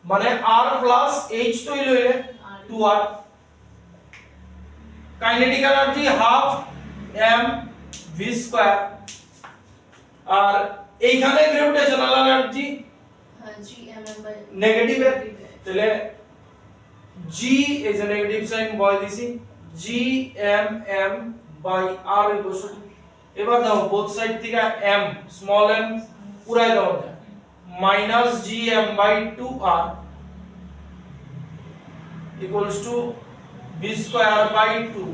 [SPEAKER 1] মানে r প্লাস h তো হইলো 2r। Kinetic energy half m v square, আর এইখানে gravitational energy
[SPEAKER 2] gmm by
[SPEAKER 1] negative এর, তাহলে g is a negative sign বয় দিছি, gmm by r equal to, এবার দাও বোথ সাইড থেকে m স্মল m পুরাই দাও যায়, minus gm by 2r equals to v square by 2।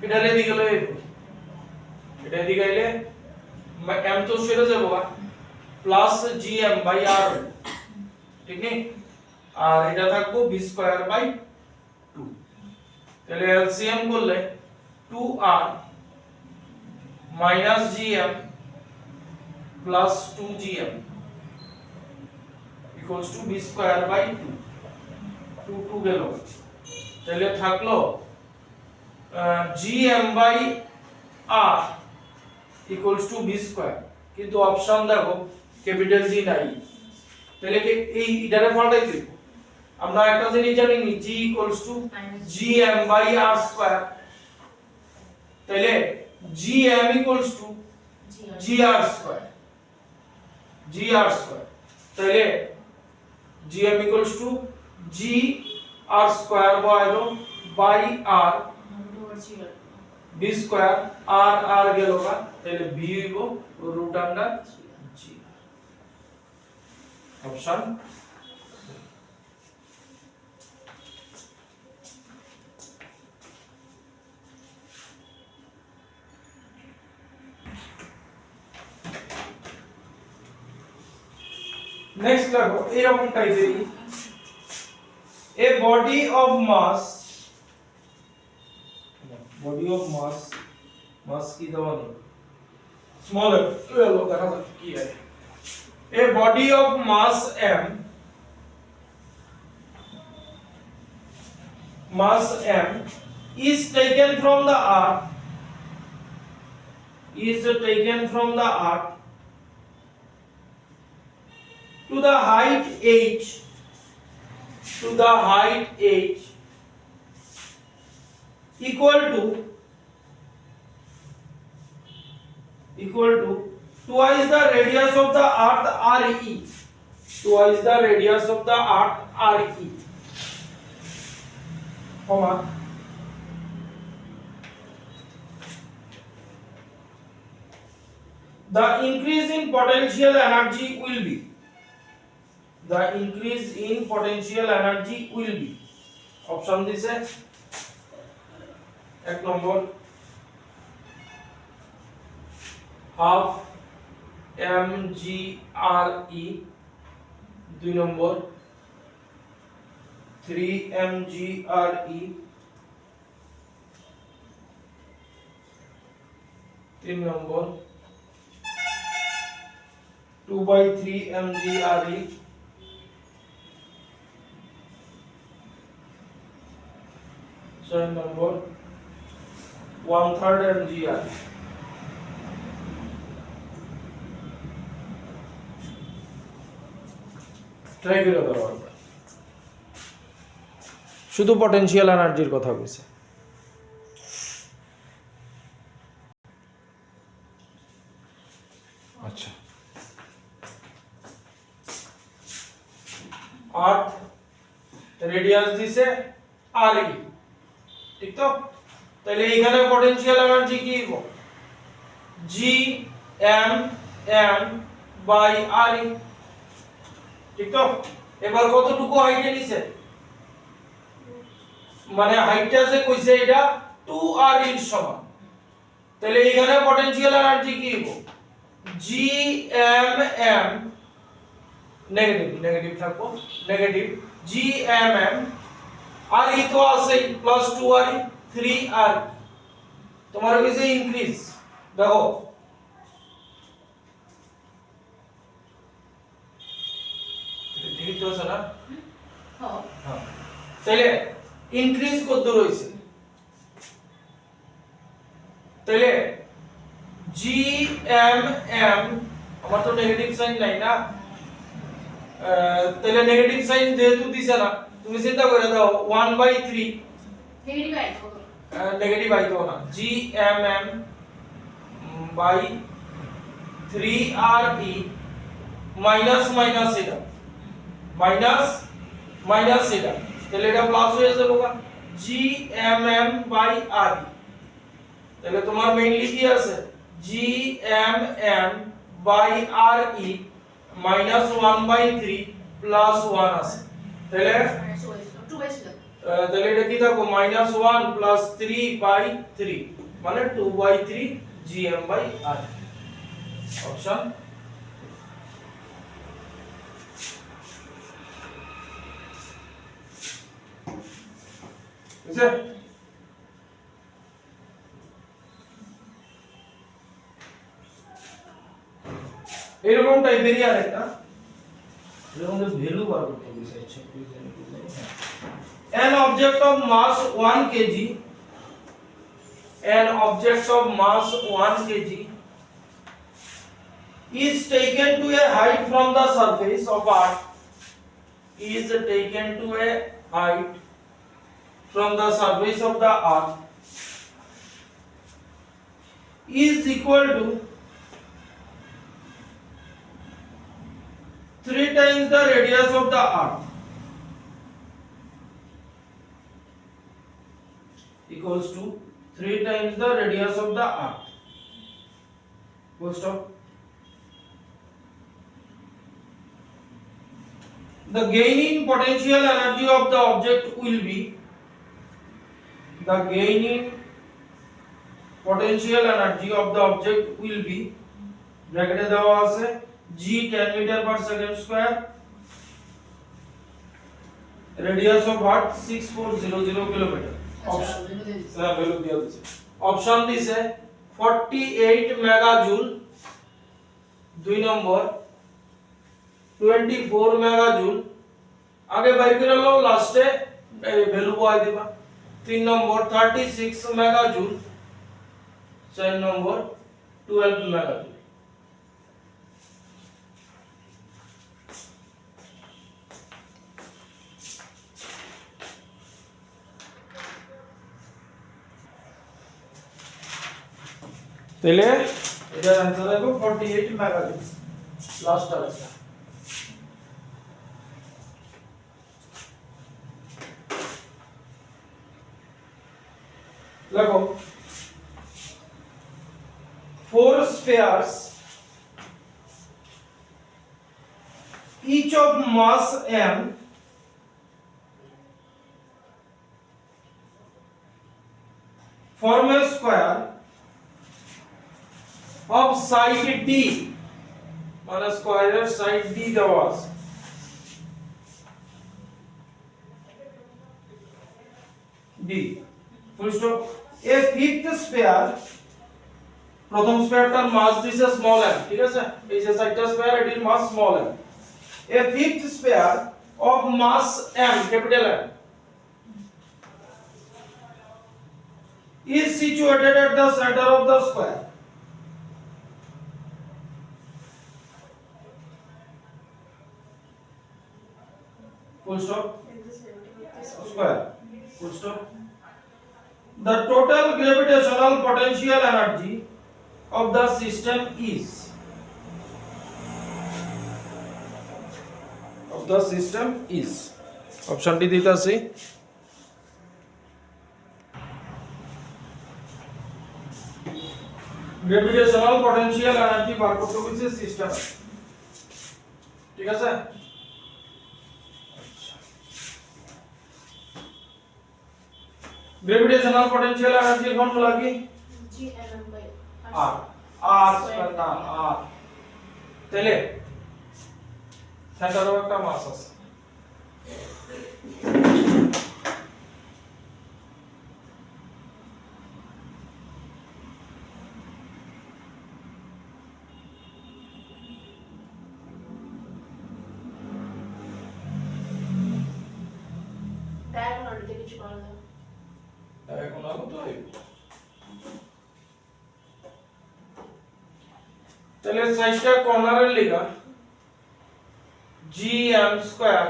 [SPEAKER 1] এটা রেডি গেল, এটা রেডি গেলে m তো সরে যাবো প্লাস gm বাই r, ঠিক নেই, আর এটা থাকবো v স্কয়ার বাই 2। তাহলে এলসিএম করলে 2r minus gm plus 2gm equals to v square by 2, 2 গেল, তাহলে থাকলো gm by r equals to v square, কিন্তু অপশন দেখো ক্যাপিটাল জি নাই, তাহলে কি এই ইটারে পাল্টাই দিব, আমরা একটা জিনিস জানি g gm/r², তাহলে gm gr², gr², তাহলে gm gr² b² r গেল না, তাহলে b হইব √g। অপশন নেক্সট লাগো এরকম টাইপেরই a body of mass কি দেওয়া নেই, স্মল লো দেখা যাক কি আছে। a body of mass m is taken from the earth to the height h equal to twice the radius of the earth re, comma the increase in potential energy will be option দিছে এক নম্বর half mgre, দুই নম্বর 3mgre, তিন নম্বর 2/3 mgre, ছয় নম্বর 1/3 mgre। Try করে ধরো শুধু potential এনার্জির কথা বলছে। আচ্ছা আর্থ রেডিয়াস দিছে re, ঠিক তো? তাহলে এখানে পটেনশিয়াল এনার্জি কি হবে gm/re, ঠিক তো? এবার কতটুকু হাইটে নিছে, মানে হাইটটা যে কইছে এটা 2r এর সমান, তাহলে এখানে পটেনশিয়াল এনার্জি কি হবে gmm, নেগেটিভ থাকবো, নেগেটিভ gmm re তো আছে প্লাস 2r 3r, তোমার হইছে ইনক্রিজ, দেখো ঠিক তো আছে না? হ্যাঁ, তাহলে ইনক্রিজ কত রয়েছে, তাহলে gmm, আমার তো নেগেটিভ সাইন নাই না, তাহলে নেগেটিভ সাইন যেহেতু দিছে না, তুমি চিন্তা করে দাও 1/3 নেগেটিভ আইতো না, gmm by 3re মাইনাস এটা মাইনাস এটা, তাহলে এটা প্লাস হয়ে যাবে gmm by re, তাহলে তোমার মেইনলি কি আছে gmm by re minus 1/3 plus 1 আছে, তাহলে এটা কি থাকো -1 plus 3/3 মানে 2/3 gm by r। অপশন বুঝছে? এরকম টাইপেরই আরেকটা, এরকম ভ্যালু বার করতে বলেছে। An object of mass 1 kg is taken to a height from the surface of earth is taken to a height from the surface of the earth is equal to 3 times the radius of the earth equals to 3 times the radius of the earth. Full stop. The gaining potential energy of the object will be ব্র্যাকেটে দেওয়া আছে g 10 metre per second square, radius of earth 6400 kilometre. Value দেওয়া আছে, option দিছে 48 mega joule, 2 number 24 mega joule, আগে বাইর করে নাও, লাস্টে ভ্যালু বসাই দিবা। 3 number 36 mega joule, 4 number 12 mega joule. তাহলে এটার অ্যানসার হবে 48 মেগা জুল। লাস্ট আরেকটা দেখো, 4 spheres each of mass m form a square of side d, মানে স্কয়ারের সাইড d দেওয়া আছে। d full stop. A fifth sphere, প্রথম স্ফিয়ারটার মাস দিছে স্মল m, ঠিক আছে, এই যে চারটা স্ফিয়ার এটির mass small m। A fifth sphere of mass m, capital M, is situated at the center of the square. Full stop. Square. Full stop. The total gravitational potential energy of the system is অপশনটি দিতেছি, gravitational potential energy bar করতে হইছে system, ঠিক আছে। Gravitational potential এনার্জির formula কি? r r square না r। তাহলে সেন্টারও একটা মাস আছে, এখন আলো তো তাহলে সাইডটা কর্নারের লেখা gm স্কয়ার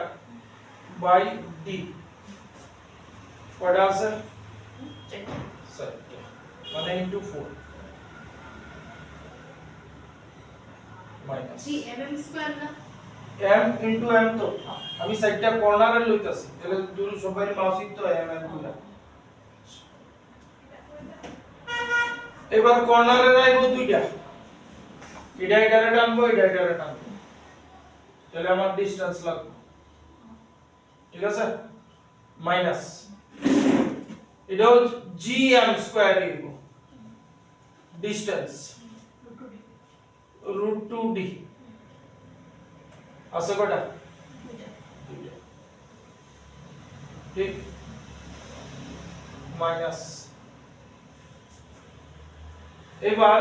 [SPEAKER 1] বাই d কয়টা আছে? 4টা, মানে ইনটু 4 মাইনাস
[SPEAKER 2] mm স্কয়ার না
[SPEAKER 1] m ইনটু m, তো আমি সাইডটা কর্নারের লইতাছি, তাহলে দুটো সবাই মাসিক তো mm গুলা। এবার কর্নারে রাখবো দুইটা, এটা এটারে টানবো, এটা এটারে টানবো, তাহলে আমার ডিসটেন্স লাগবে, ঠিক আছে, মাইনাস এটা হচ্ছে gm স্কয়ার লিখব, ডিসটেন্স √2d আছে কয়টা? ঠিক, মাইনাস। এবার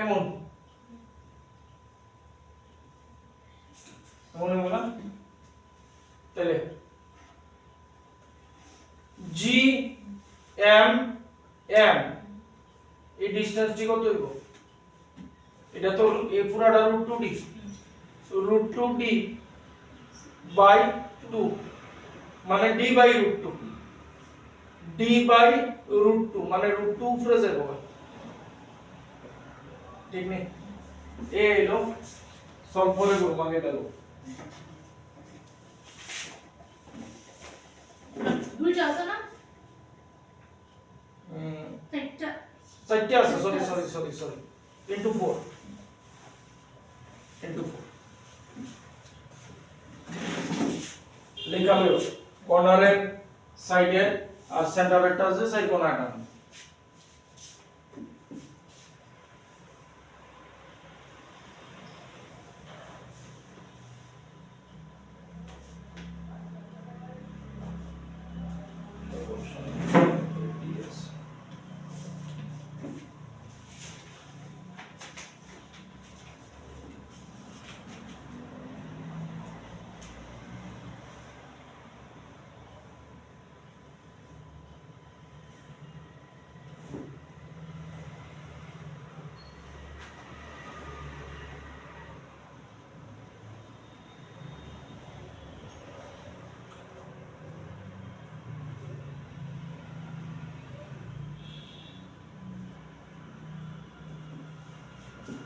[SPEAKER 1] এমন এমন এমন না, তাহলে জি এম এম এই ডিসটেন্সটি কত হইব? এটা তো এই পুরাটা √2d √2d বাই 2 মানে d বাই √2 d বাই √2 মানে √2 উপরে যাবে ঠিক নেই এ এলো সলভ করে করব আগে এটা
[SPEAKER 2] দুইটা আছে না
[SPEAKER 1] চারটা
[SPEAKER 2] চারটা
[SPEAKER 1] আছে সরি into 4 লেখা হলো কর্নারের সাইডে আর সেন্টারেরটা আছে সাইড কোণাটা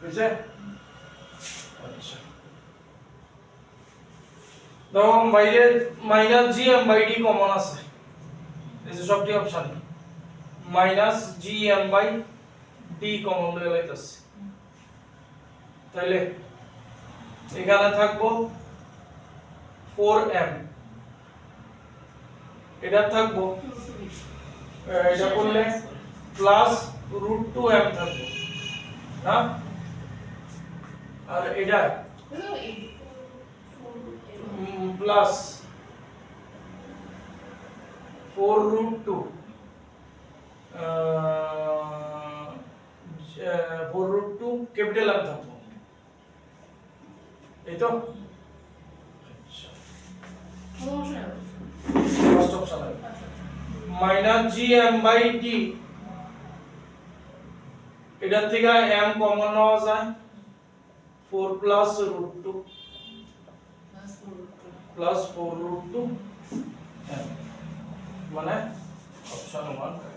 [SPEAKER 1] বুঝছে আচ্ছা দেখো বাইরে -gm/d কমন আছে এই যে সবটি অপশন -gm/d কমন লয়ে লাইতাছে তাইলে এখানে থাকবো 4m এটা থাকবো এটা করলে প্লাস √2m থাকবো না আর এটা প্লাস 4√2 4√2 ক্যাপিটাল M থাকবো এই তো আচ্ছা ফার্স্ট অপশন আছে -gm/d এটা থেকে m কমন নেওয়া যায় 4 প্লাস √2 প্লাস 4√2 মানে অপশন 1